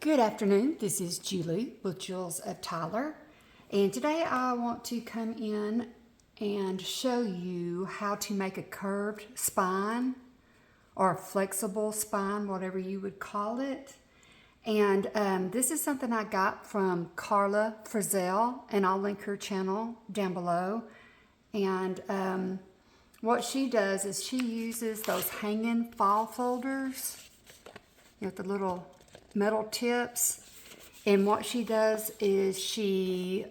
Good afternoon, this is Julie with Jules of Tyler, and today I want to come in and show you how to make a curved spine or a flexible spine, whatever you would call it. And this is something I got from Karla Frizzelle, and I'll link her channel down below. And what she does is she uses those hanging file folders, you know, the little metal tips, and what she does is she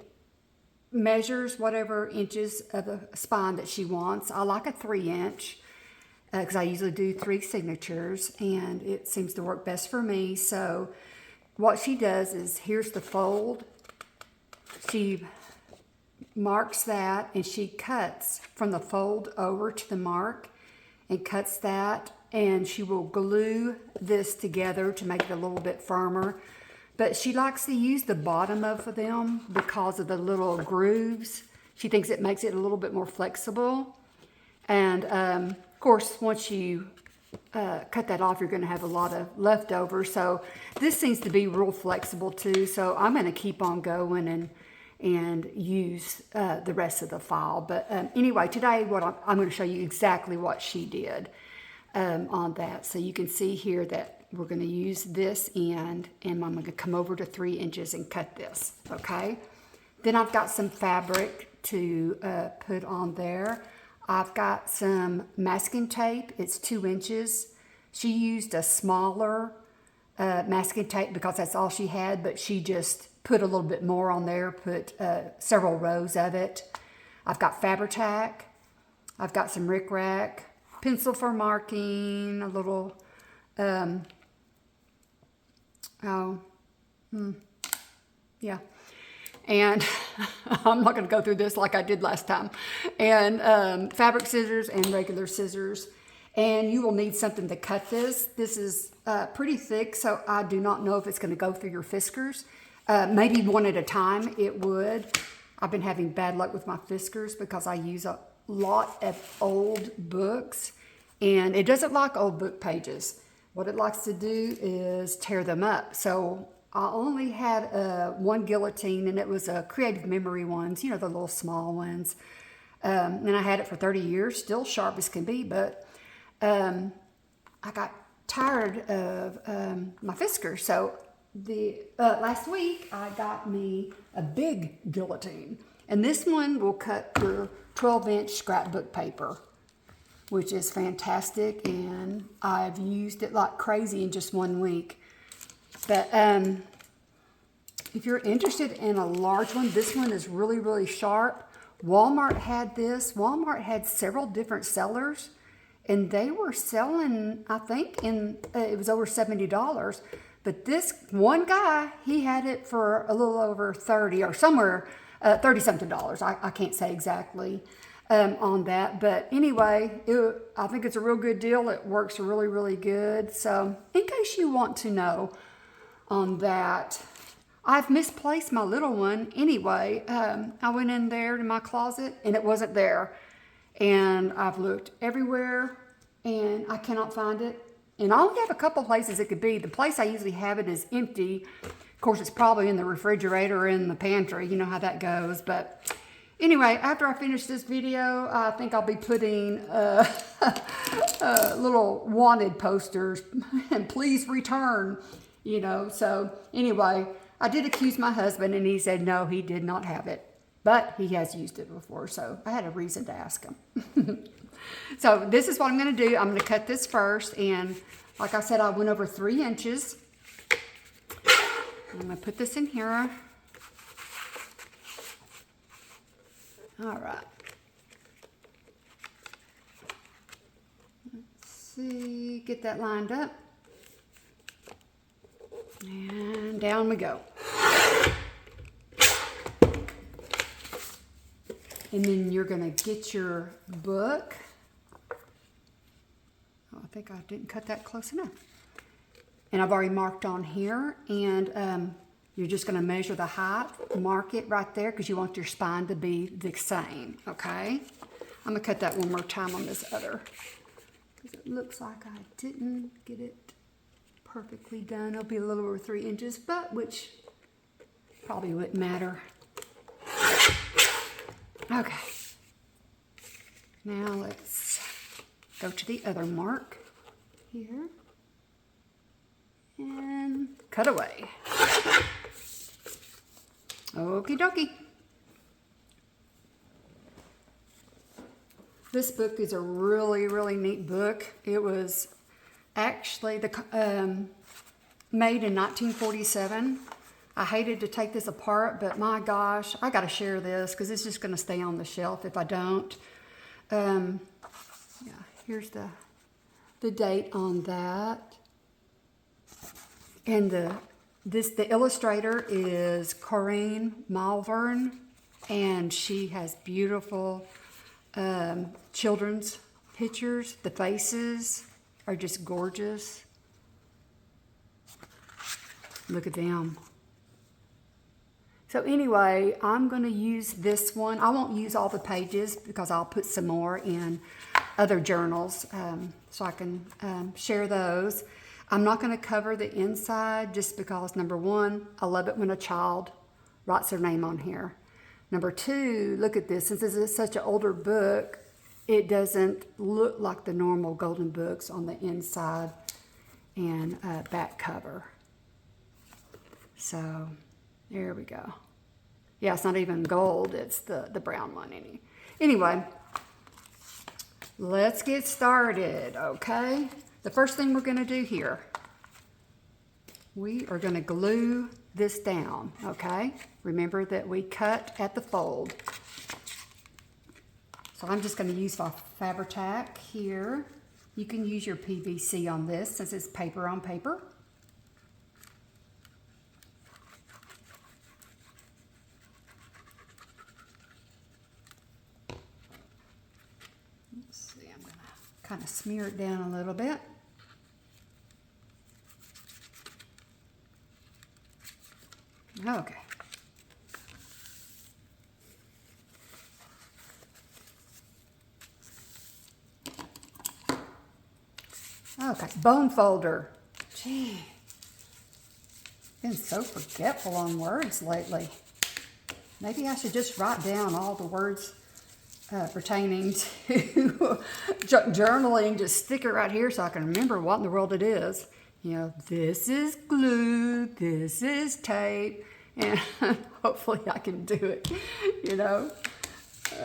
measures whatever inches of a spine that she wants. I like a 3-inch because I usually do 3 signatures and it seems to work best for me. So what she does is, here's the fold, she marks that and she cuts from the fold over to the mark and cuts that, and she will glue this together to make it a little bit firmer. But she likes to use the bottom of them because of the little grooves. She thinks it makes it a little bit more flexible. And of course, once you cut that off, you're going to have a lot of leftovers. So this seems to be real flexible too. So I'm going to keep on going and use the rest of the file. But anyway, today I'm going to show you exactly what she did on that. So you can see here that we're going to use this end, and I'm going to come over to 3 inches and cut this, okay? Then I've got some fabric to put on there. I've got some masking tape. It's 2 inches. She used a smaller masking tape because that's all she had, but she just put a little bit more on there, put several rows of it. I've got Fabri-Tac. I've got some Rick Rack, pencil for marking, a little, yeah. And I'm not going to go through this like I did last time. And fabric scissors and regular scissors. And you will need something to cut this. This is pretty thick, so I do not know if it's going to go through your fiskars. Maybe one at a time it would. I've been having bad luck with my fiskars because I use a lot of old books, and it doesn't like old book pages. What it likes to do is tear them up. So I only had one guillotine, and it was a creative memory ones, you know, the little small ones. And I had it for 30 years, still sharp as can be, but I got tired of my fiskars. So last week I got me a big guillotine, and this one will cut your 12-inch scrapbook paper, which is fantastic, and I've used it like crazy in just 1 week. But if you're interested in a large one, this one is really, really sharp. Walmart had this. Walmart had several different sellers, and they were selling, I think, it was over $70. But this one guy, he had it for a little over 30 or somewhere, 30-something dollars. I can't say exactly on that. But anyway, I think it's a real good deal. It works really, really good. So in case you want to know on that, I've misplaced my little one. Anyway, I went in there to my closet and it wasn't there. And I've looked everywhere and I cannot find it. And I only have a couple places it could be. The place I usually have it is empty. Of course, it's probably in the refrigerator or in the pantry. You know how that goes. But anyway, after I finish this video, I think I'll be putting little wanted posters and please return, you know. So anyway, I did accuse my husband and he said no, he did not have it. But he has used it before, so I had a reason to ask him. So this is what I'm going to do. I'm going to cut this first, and like I said, I went over 3 inches. I'm going to put this in here. All right. Let's see, get that lined up. And down we go. And then you're going to get your book. Oh, I think I didn't cut that close enough. And I've already marked on here. And you're just going to measure the height, mark it right there because you want your spine to be the same, okay? I'm going to cut that one more time on this other because it looks like I didn't get it perfectly done. It'll be a little over 3 inches, but which probably wouldn't matter. Okay. Now let's go to the other mark here and cut away. Okie dokie. This book is a really, really neat book. It was actually made in 1947. I hated to take this apart, but my gosh, I got to share this because it's just going to stay on the shelf if I don't. Yeah, here's the date on that. And the illustrator is Corinne Malvern, and she has beautiful children's pictures. The faces are just gorgeous. Look at them. So anyway, I'm going to use this one. I won't use all the pages because I'll put some more in other journals so I can share those. I'm not going to cover the inside just because, number one, I love it when a child writes their name on here. Number two, look at this. Since this is such an older book, it doesn't look like the normal golden books on the inside and back cover. So there we go. Yeah, it's not even gold. It's the brown one. Anyway, let's get started, okay? The first thing we're going to do here, we are going to glue this down, okay? Remember that we cut at the fold. So I'm just going to use my Fabri-Tac here. You can use your PVC on this since it's paper on paper. Let's see, I'm going to kind of smear it down a little bit. Okay. Okay, bone folder. Gee, been so forgetful on words lately. Maybe I should just write down all the words pertaining to journaling. Just stick it right here so I can remember what in the world it is. You know, this is glue, this is tape, and hopefully I can do it, you know.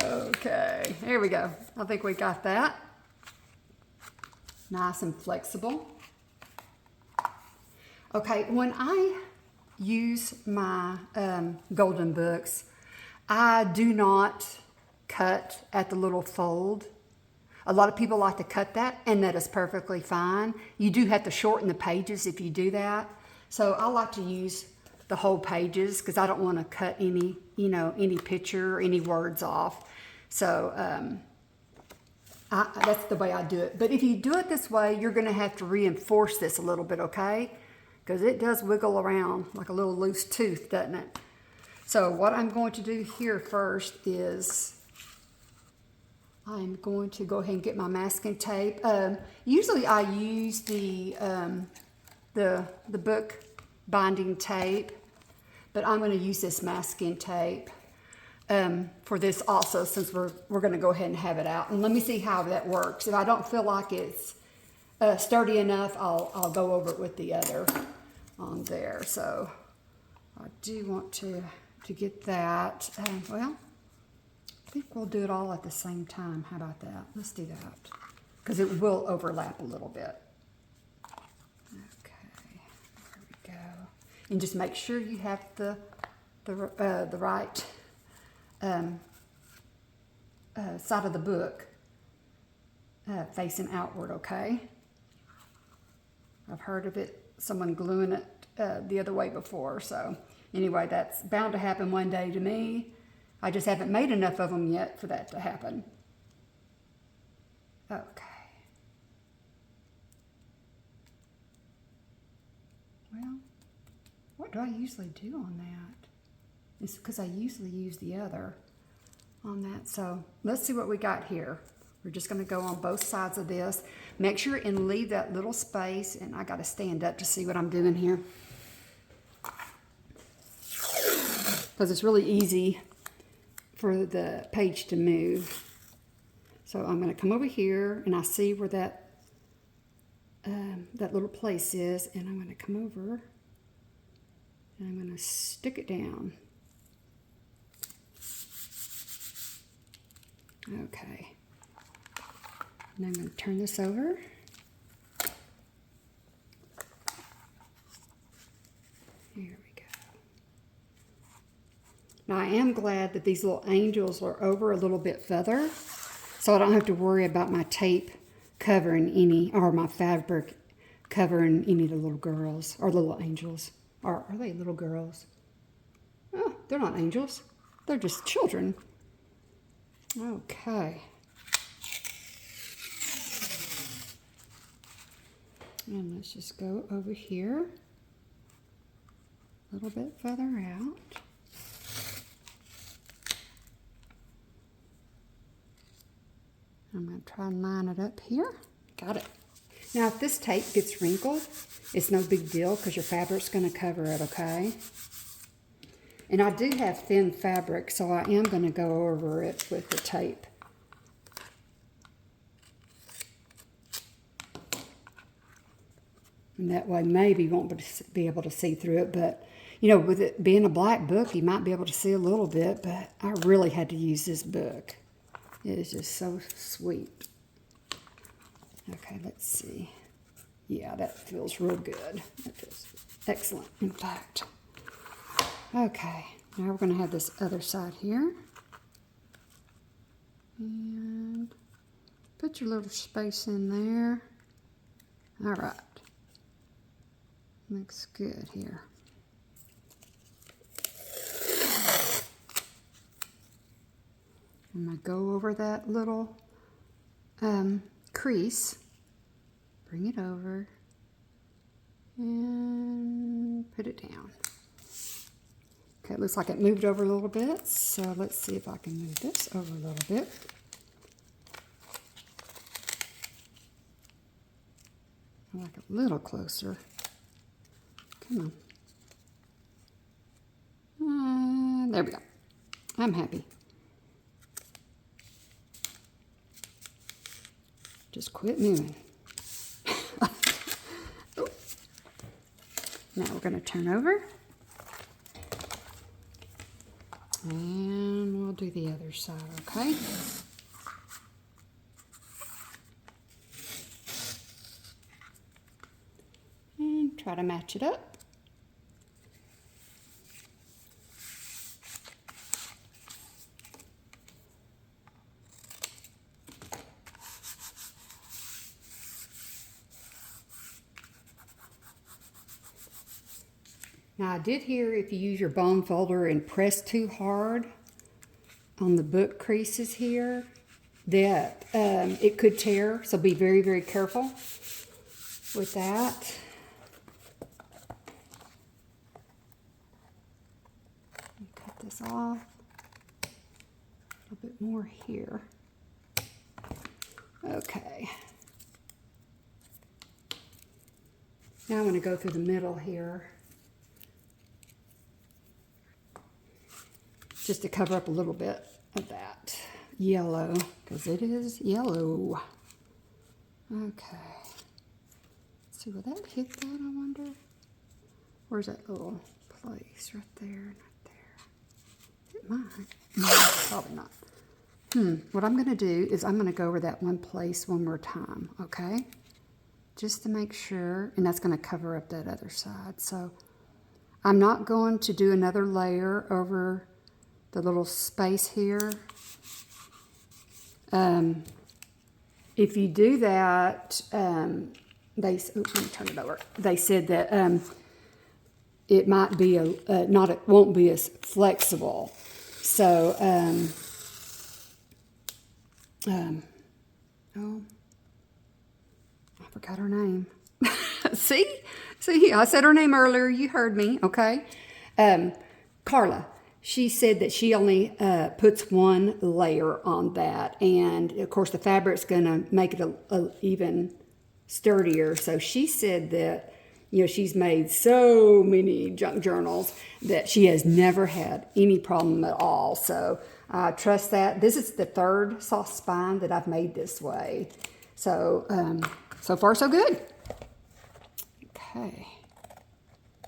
Okay, here we go. I think we got that. Nice and flexible. Okay, when I use my golden books, I do not cut at the little fold. A lot of people like to cut that, and that is perfectly fine. You do have to shorten the pages if you do that. So I like to use the whole pages because I don't want to cut any, you know, any picture or any words off. So that's the way I do it. But if you do it this way, you're going to have to reinforce this a little bit, okay? Because it does wiggle around like a little loose tooth, doesn't it? So what I'm going to do here first is I'm going to go ahead and get my masking tape. Usually I use the book binding tape, but I'm going to use this masking tape for this also, since we're going to go ahead and have it out. And let me see how that works. If I don't feel like it's sturdy enough, I'll go over it with the other on there. So I do want to get that. Well, I think we'll do it all at the same time. How about that? Let's do that because it will overlap a little bit. Okay, there we go. And just make sure you have the right side of the book facing outward. Okay. I've heard of it, someone gluing it the other way before. So anyway, that's bound to happen one day to me. I just haven't made enough of them yet for that to happen. Okay. Well, what do I usually do on that? It's because I usually use the other on that. So let's see what we got here. We're just going to go on both sides of this. Make sure and leave that little space, and I got to stand up to see what I'm doing here. Because it's really easy for the page to move. So I'm going to come over here, and I see where that little place is, and I'm going to come over, and I'm going to stick it down. Okay. And I'm going to turn this over. Here we go. Now I am glad that these little angels are over a little bit further, so I don't have to worry about my tape covering any, or my fabric covering any of the little girls, or little angels. Or are they little girls? Oh, they're not angels. They're just children. Okay. And let's just go over here a little bit further out. I'm going to try and line it up here. Got it. Now, if this tape gets wrinkled, it's no big deal because your fabric's going to cover it, okay? And I do have thin fabric, so I am going to go over it with the tape. And that way, maybe you won't be able to see through it. But, you know, with it being a black book, you might be able to see a little bit. But I really had to use this book. It is just so sweet. Okay, let's see. Yeah, that feels real good. That feels excellent, in fact. Okay, now we're going to have this other side here. And put your little space in there. All right. Looks good here. I'm going to go over that little crease, bring it over, and put it down. Okay, it looks like it moved over a little bit, so let's see if I can move this over a little bit. I like it a little closer. Come on. There we go. I'm happy. Just quit moving. Oh. Now we're going to turn over. And we'll do the other side, okay? And try to match it up. Now I did hear if you use your bone folder and press too hard on the book creases here, that it could tear, so be very, very careful with that. Cut this off. A little bit more here. Okay. Now I'm going to go through the middle here, just to cover up a little bit of that yellow, because it is yellow. Okay. Let's see, will that hit that, I wonder? Where's that little place? Right there, right there. It might. No, probably not. What I'm going to do is I'm going to go over that one place one more time, okay? Just to make sure, and that's going to cover up that other side. So I'm not going to do another layer over the little space here. If you do that, let me turn it over. They said that it might be it won't be as flexible. So, oh, I forgot her name. See, I said her name earlier. You heard me, okay? Karla she said that she only puts one layer on that, and of course the fabric's going to make it a even sturdier. So she said that, you know, she's made so many junk journals that she has never had any problem at all. So I trust that. This is the third soft spine that I've made this way. So, so far so good. Okay.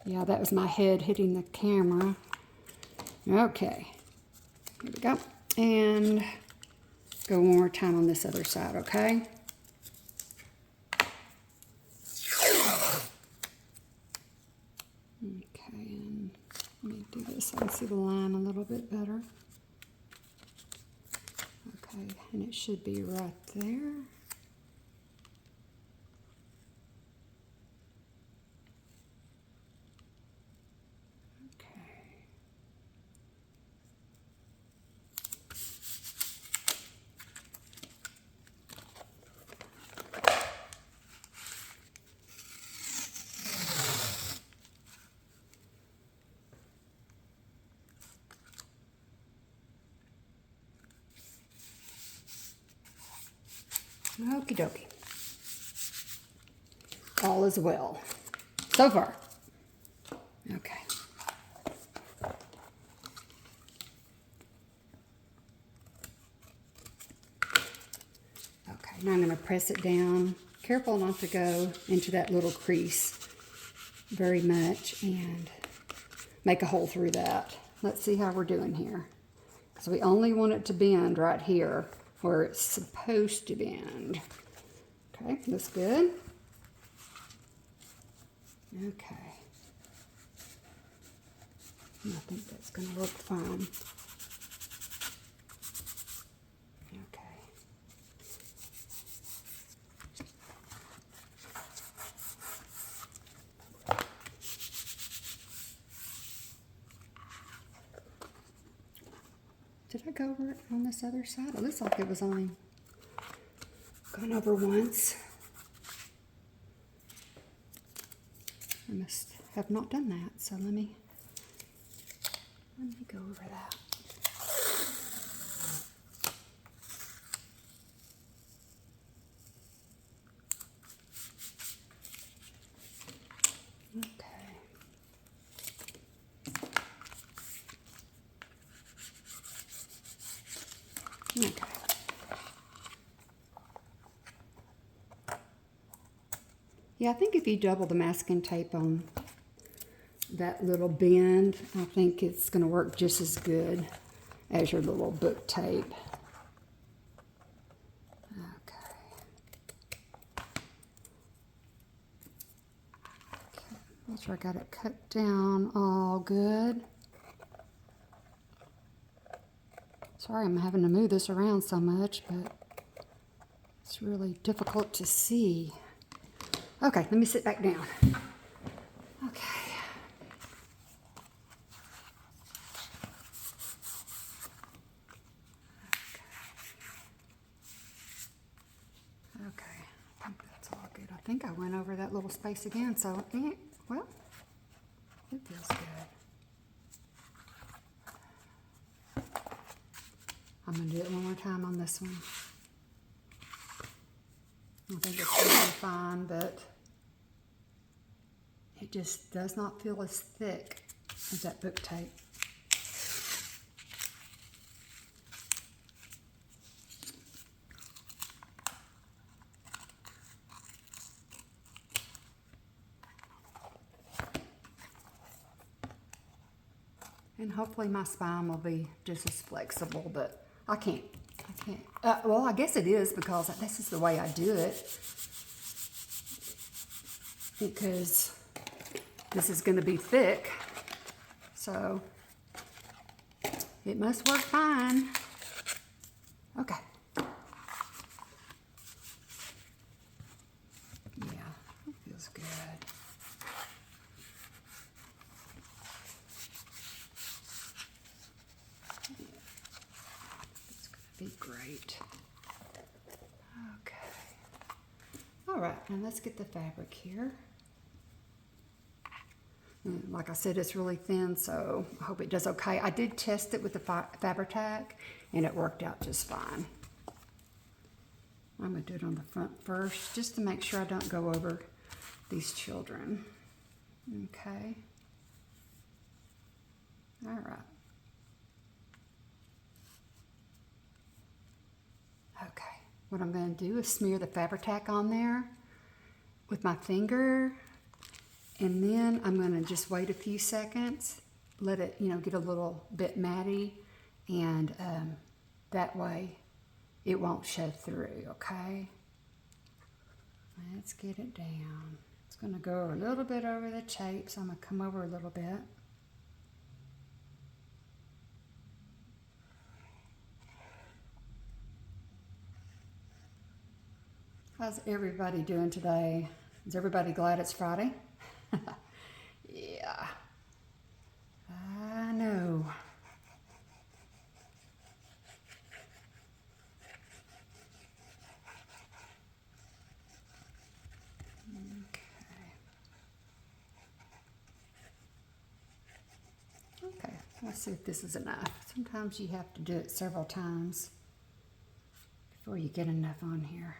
Yeah, that was my head hitting the camera. Okay, here we go. And go one more time on this other side, okay? Okay, and let me do this so I can see the line a little bit better. Okay, and it should be right there. Okie dokie. All is well. So far. Okay. Okay, now I'm going to press it down. Careful not to go into that little crease very much and make a hole through that. Let's see how we're doing here. So we only want it to bend right here where it's supposed to bend. Okay, that's good. Okay. I think that's going to look fine. Okay. Did I go over it on this other side? It looks like it was only gone over once. I must have not done that, so let me go over that. Okay. Okay. Yeah, I think if you double the masking tape on that little bend, I think it's going to work just as good as your little book tape. Okay. Make sure I got it cut down all good. Sorry I'm having to move this around so much, but it's really difficult to see. Okay, let me sit back down. Okay. Okay, I think that's all good. I think I went over that little space again, so, well, it feels good. I'm going to do it one more time on this one. I think it's going to be fine, but it just does not feel as thick as that book tape. And hopefully my spine will be just as flexible, but I can't. Well, I guess it is because this is the way I do it. Because this is going to be thick, so it must work fine. Okay. Yeah, it feels good. It's going to be great. Okay. All right, now let's get the fabric here. And like I said, it's really thin, so I hope it does okay. I did test it with the Fabri-Tac, and it worked out just fine. I'm going to do it on the front first, just to make sure I don't go over these children. Okay. All right. Okay. What I'm going to do is smear the Fabri-Tac on there with my finger, and then I'm going to just wait a few seconds, let it, get a little bit matty, and that way it won't show through, okay? Let's get it down. It's going to go a little bit over the tape, so I'm going to come over a little bit. How's everybody doing today? Is everybody glad it's Friday? Yeah, I know. Okay, let's see if this is enough. Sometimes you have to do it several times before you get enough on here.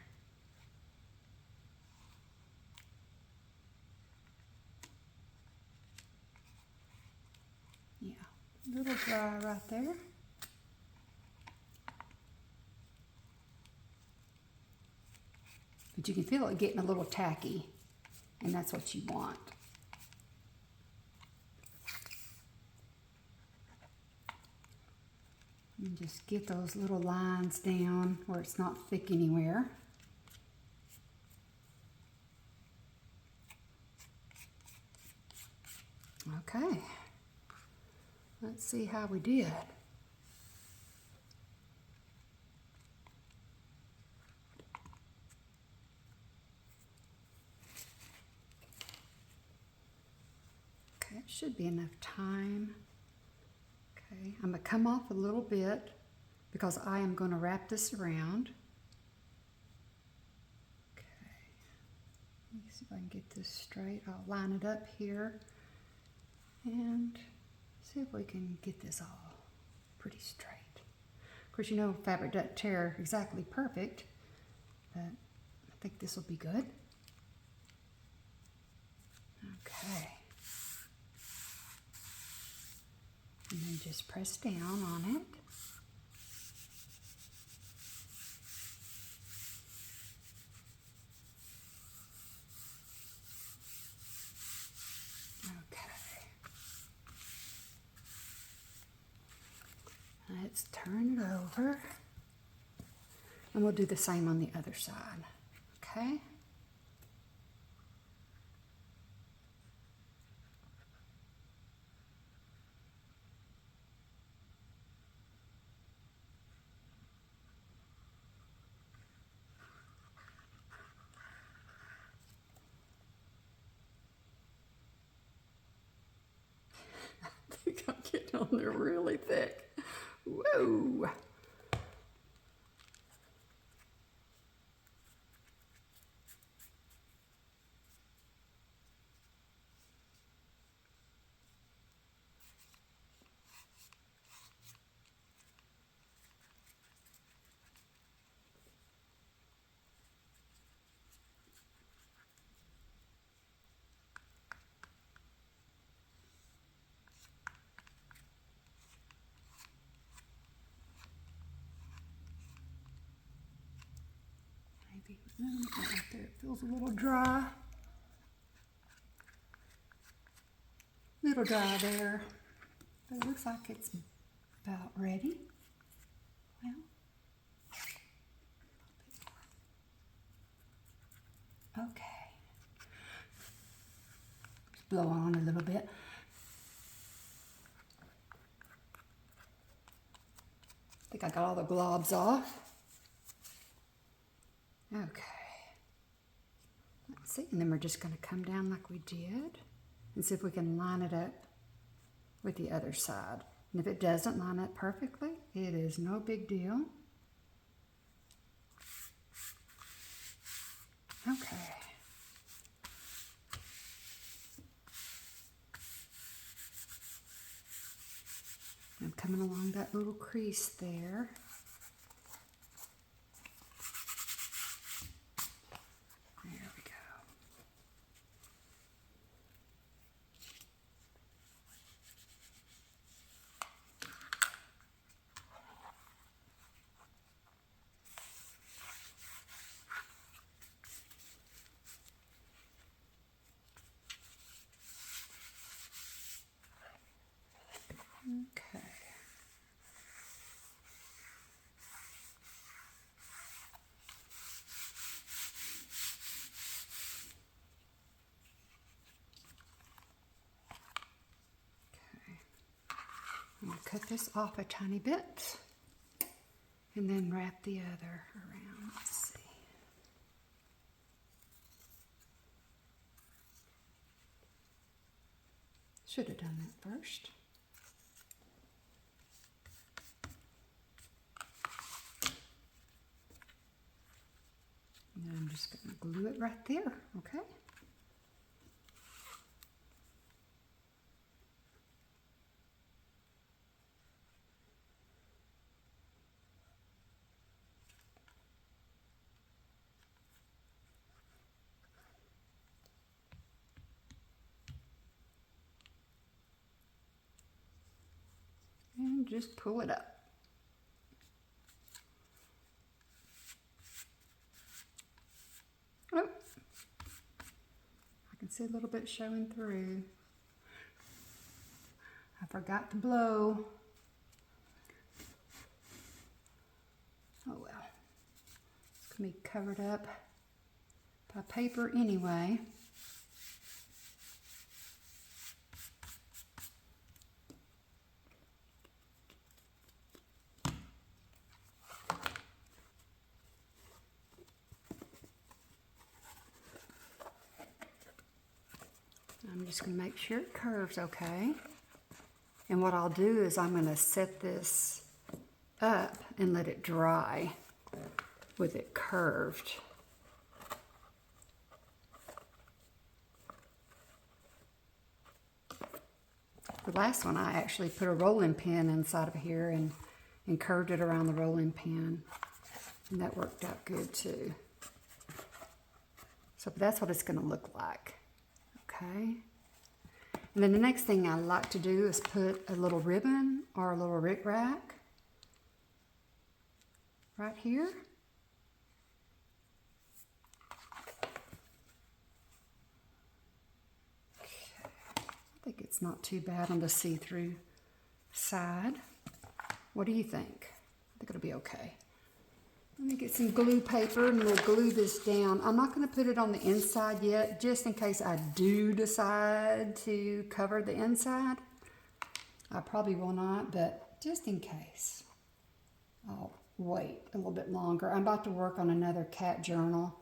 Yeah, a little dry right there. But you can feel it getting a little tacky, and that's what you want. And just get those little lines down where it's not thick anywhere. Okay, let's see how we did. Okay, it should be enough time. Okay, I'm going to come off a little bit because I am going to wrap this around. Okay, let me see if I can get this straight. I'll line it up here and see if we can get this all pretty straight. Of course, fabric doesn't tear exactly perfect, but I think this will be good. Okay. And then just press down on it. Okay. Let's turn it over. And we'll do the same on the other side. Okay? I think I'm getting on there really thick. Whoa! Right there, it feels a little dry. Little dry there, but it looks like it's about ready. Well, okay. Just blow on a little bit. I think I got all the globs off. Okay. Let's see, and then we're just going to come down like we did and see if we can line it up with the other side. And if it doesn't line up perfectly, it is no big deal. Okay. I'm coming along that little crease there. There we go. Okay. I'm going to cut this off a tiny bit and then wrap the other around. Let's see. Should have done that first. And then I'm just going to glue it right there, okay? And just pull it up. Oh, I can see a little bit showing through. I forgot to blow. Oh well, it's gonna be covered up by paper anyway. I'm just going to make sure it curves okay. And what I'll do is I'm going to set this up and let it dry with it curved. The last one I actually put a rolling pin inside of here and curved it around the rolling pin. And that worked out good too. So that's what it's going to look like. Okay. And then the next thing I like to do is put a little ribbon or a little rickrack right here. Okay. I think it's not too bad on the see-through side. What do you think? I think it'll be okay. Let me get some glue paper and we'll glue this down. I'm not going to put it on the inside yet, just in case I do decide to cover the inside. I probably will not, but just in case, I'll wait a little bit longer. I'm about to work on another cat journal,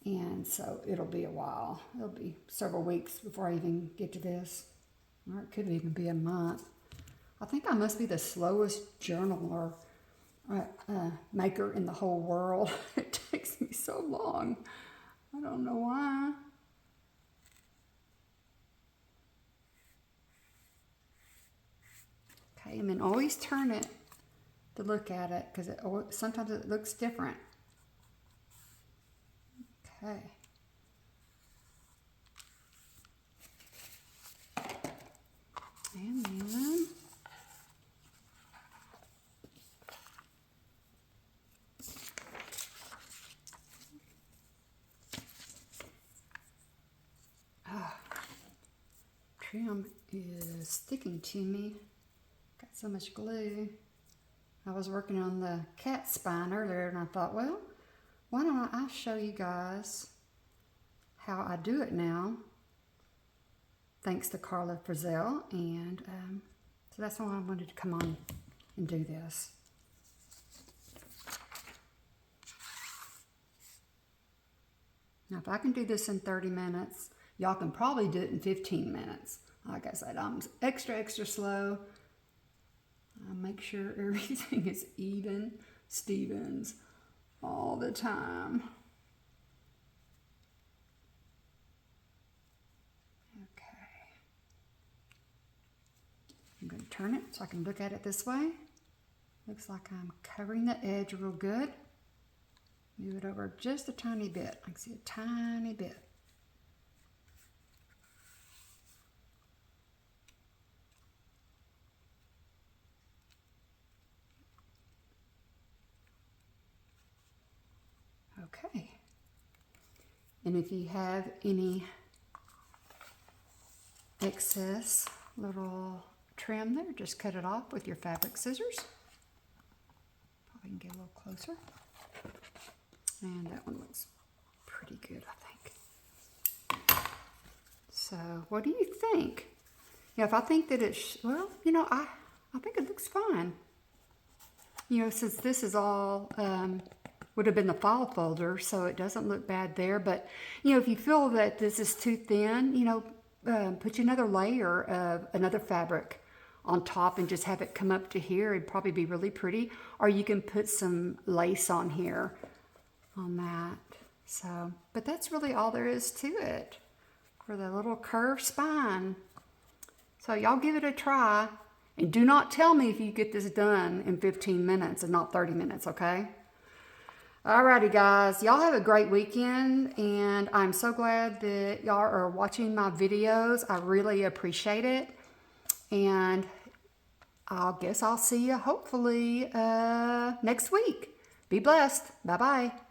and so it'll be a while. It'll be several weeks before I even get to this, or it could even be a month. I think I must be the slowest journaler maker in the whole world. It takes me so long. I don't know why. Okay, and then always turn it to look at it because sometimes it looks different. Okay. And then trim is sticking to me. Got so much glue. I was working on the cat spine earlier and I thought, well, why don't I show you guys how I do it now, thanks to Karla Frizzelle. And so that's why I wanted to come on and do this. Now, if I can do this in 30 minutes, y'all can probably do it in 15 minutes. Like I said, I'm extra slow. I make sure everything is even, Stevens, all the time. Okay. I'm going to turn it so I can look at it this way. Looks like I'm covering the edge real good. Move it over just a tiny bit. I can see a tiny bit. Okay. And if you have any excess little trim there, just cut it off with your fabric scissors. Probably can get a little closer. And that one looks pretty good, I think. So, what do you think? You know, if I think that it's, well, you know, I think it looks fine. You know, since this is all, would have been the file folder, so it doesn't look bad there. But, you know, if you feel that this is too thin, you know, put you another layer of another fabric on top and just have it come up to here. It'd probably be really pretty. Or you can put some lace on here on that. So, but that's really all there is to it for the little curved spine. So y'all give it a try. And do not tell me if you get this done in 15 minutes and not 30 minutes, okay? Alrighty, guys. Y'all have a great weekend, and I'm so glad that y'all are watching my videos. I really appreciate it. And I guess I'll see you hopefully next week. Be blessed. Bye-bye.